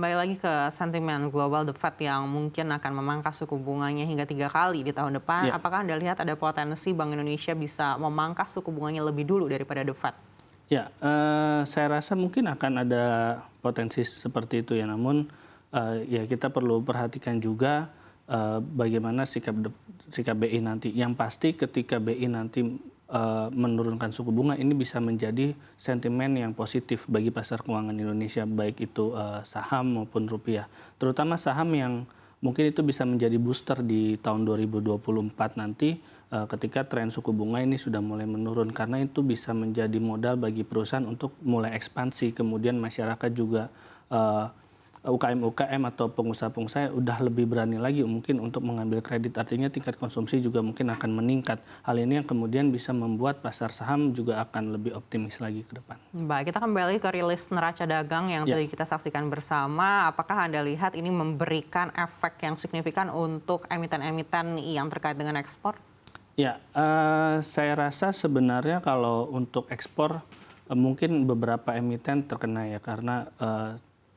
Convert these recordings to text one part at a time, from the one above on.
Kembali lagi ke sentimen global The Fed yang mungkin akan memangkas suku bunganya hingga 3 kali di tahun depan. Ya, Apakah Anda lihat ada potensi Bank Indonesia bisa memangkas suku bunganya lebih dulu daripada The Fed? ya, saya rasa mungkin akan ada potensi seperti itu ya. Namun ya kita perlu perhatikan juga bagaimana sikap BI nanti. Yang pasti ketika BI nanti menurunkan suku bunga ini bisa menjadi sentimen yang positif bagi pasar keuangan Indonesia, baik itu saham maupun rupiah. Terutama saham yang mungkin itu bisa menjadi booster di tahun 2024 nanti ketika tren suku bunga ini sudah mulai menurun, karena itu bisa menjadi modal bagi perusahaan untuk mulai ekspansi. Kemudian masyarakat juga UKM-UKM atau pengusaha-pengusaha udah lebih berani lagi mungkin untuk mengambil kredit, artinya tingkat konsumsi juga mungkin akan meningkat. Hal ini yang kemudian bisa membuat pasar saham juga akan lebih optimis lagi ke depan. Baik, kita kembali ke rilis neraca dagang yang Ya. tadi kita saksikan bersama. Apakah Anda lihat ini memberikan efek yang signifikan untuk emiten-emiten yang terkait dengan ekspor? Ya, saya rasa sebenarnya kalau untuk ekspor mungkin beberapa emiten terkena ya, karena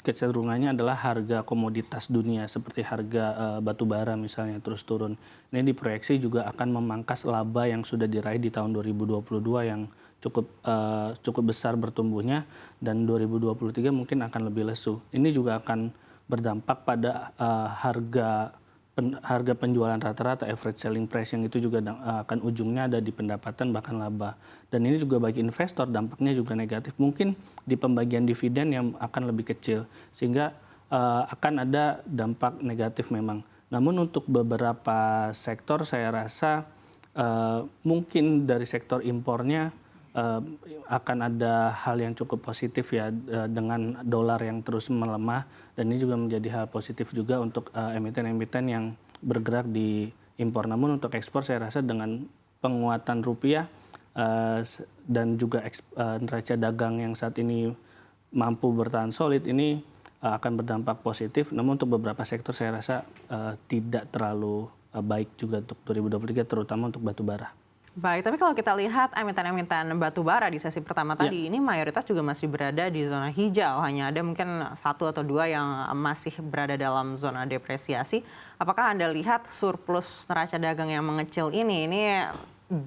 kecenderungannya adalah harga komoditas dunia seperti harga batu bara misalnya terus turun. Ini diproyeksi juga akan memangkas laba yang sudah diraih di tahun 2022 yang cukup besar bertumbuhnya, dan 2023 mungkin akan lebih lesu. Ini juga akan berdampak pada harga penjualan rata-rata, average selling price, yang itu juga akan ujungnya ada di pendapatan bahkan laba. Dan ini juga bagi investor dampaknya juga negatif. Mungkin di pembagian dividen yang akan lebih kecil, sehingga akan ada dampak negatif memang. Namun untuk beberapa sektor saya rasa mungkin dari sektor impornya akan ada hal yang cukup positif ya, dengan dolar yang terus melemah, dan ini juga menjadi hal positif juga untuk emiten-emiten yang bergerak di impor. Namun untuk ekspor saya rasa dengan penguatan rupiah dan juga neraca dagang yang saat ini mampu bertahan solid, ini akan berdampak positif. Namun untuk beberapa sektor saya rasa tidak terlalu baik juga untuk 2023, terutama untuk batu bara. Baik, tapi kalau kita lihat emiten-emiten batu bara di sesi pertama Ya. tadi, ini mayoritas juga masih berada di zona hijau. Hanya ada mungkin 1 atau 2 yang masih berada dalam zona depresiasi. Apakah Anda lihat surplus neraca dagang yang mengecil ini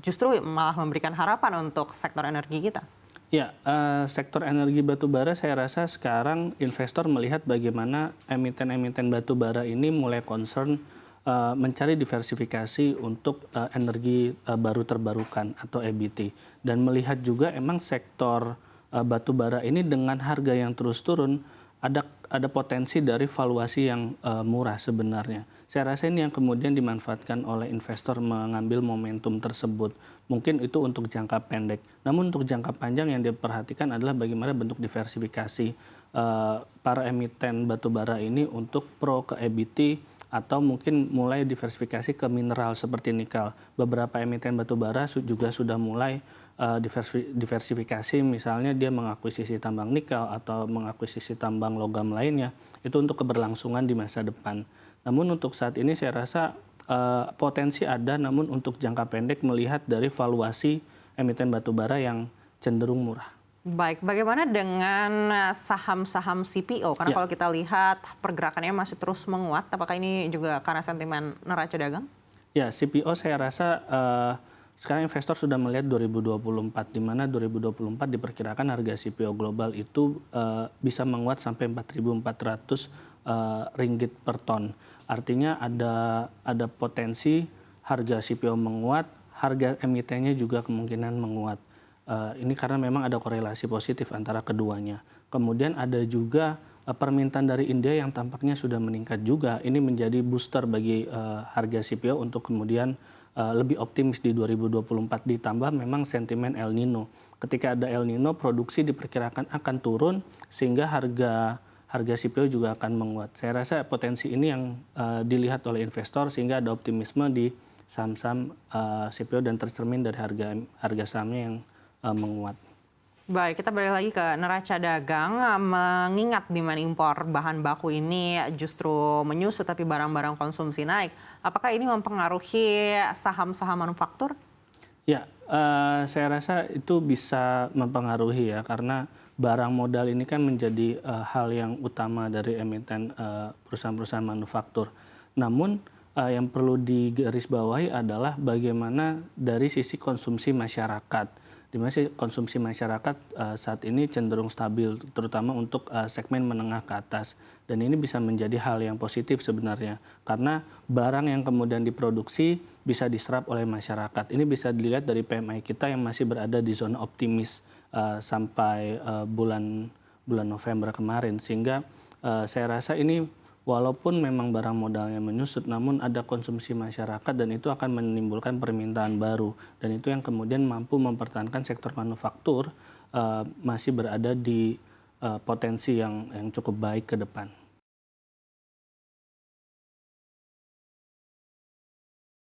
justru malah memberikan harapan untuk sektor energi kita? Ya, sektor energi batu bara saya rasa sekarang investor melihat bagaimana emiten-emiten batu bara ini mulai concern mencari diversifikasi untuk energi baru terbarukan atau EBT, dan melihat juga emang sektor batu bara ini dengan harga yang terus turun ada potensi dari valuasi yang murah sebenarnya. Saya rasa ini yang kemudian dimanfaatkan oleh investor mengambil momentum tersebut. Mungkin itu untuk jangka pendek. Namun untuk jangka panjang yang diperhatikan adalah bagaimana bentuk diversifikasi para emiten batu bara ini untuk pro ke EBT, atau mungkin mulai diversifikasi ke mineral seperti nikel. Beberapa emiten batu bara juga sudah mulai diversifikasi, misalnya dia mengakuisisi tambang nikel atau mengakuisisi tambang logam lainnya, itu untuk keberlangsungan di masa depan. Namun untuk saat ini saya rasa potensi ada, namun untuk jangka pendek melihat dari valuasi emiten batu bara yang cenderung murah. Baik, bagaimana dengan saham-saham CPO? Karena Ya. kalau kita lihat pergerakannya masih terus menguat, apakah ini juga karena sentimen neraca dagang? Ya, CPO saya rasa sekarang investor sudah melihat 2024, di mana 2024 diperkirakan harga CPO global itu bisa menguat sampai 4.400 ringgit per ton. Artinya ada potensi harga CPO menguat, harga emitennya juga kemungkinan menguat. Ini karena memang ada korelasi positif antara keduanya. Kemudian ada juga permintaan dari India yang tampaknya sudah meningkat juga. Ini menjadi booster bagi harga CPO untuk kemudian lebih optimis di 2024, ditambah memang sentimen El Nino. Ketika ada El Nino, produksi diperkirakan akan turun sehingga harga CPO juga akan menguat. Saya rasa potensi ini yang dilihat oleh investor sehingga ada optimisme di saham-saham CPO dan tercermin dari harga sahamnya yang menguat. Baik, kita balik lagi ke neraca dagang. Mengingat demand impor bahan baku ini justru menyusut tapi barang-barang konsumsi naik. Apakah ini mempengaruhi saham-saham manufaktur? Ya, saya rasa itu bisa mempengaruhi ya, karena barang modal ini kan menjadi hal yang utama dari emiten perusahaan-perusahaan manufaktur. Namun yang perlu digarisbawahi adalah bagaimana dari sisi konsumsi masyarakat, di mana konsumsi masyarakat saat ini cenderung stabil, terutama untuk segmen menengah ke atas. Dan ini bisa menjadi hal yang positif sebenarnya, karena barang yang kemudian diproduksi bisa diserap oleh masyarakat. Ini bisa dilihat dari PMI kita yang masih berada di zona optimis sampai bulan November kemarin, sehingga saya rasa ini walaupun memang barang modalnya menyusut, namun ada konsumsi masyarakat dan itu akan menimbulkan permintaan baru, dan itu yang kemudian mampu mempertahankan sektor manufaktur masih berada di potensi yang cukup baik ke depan.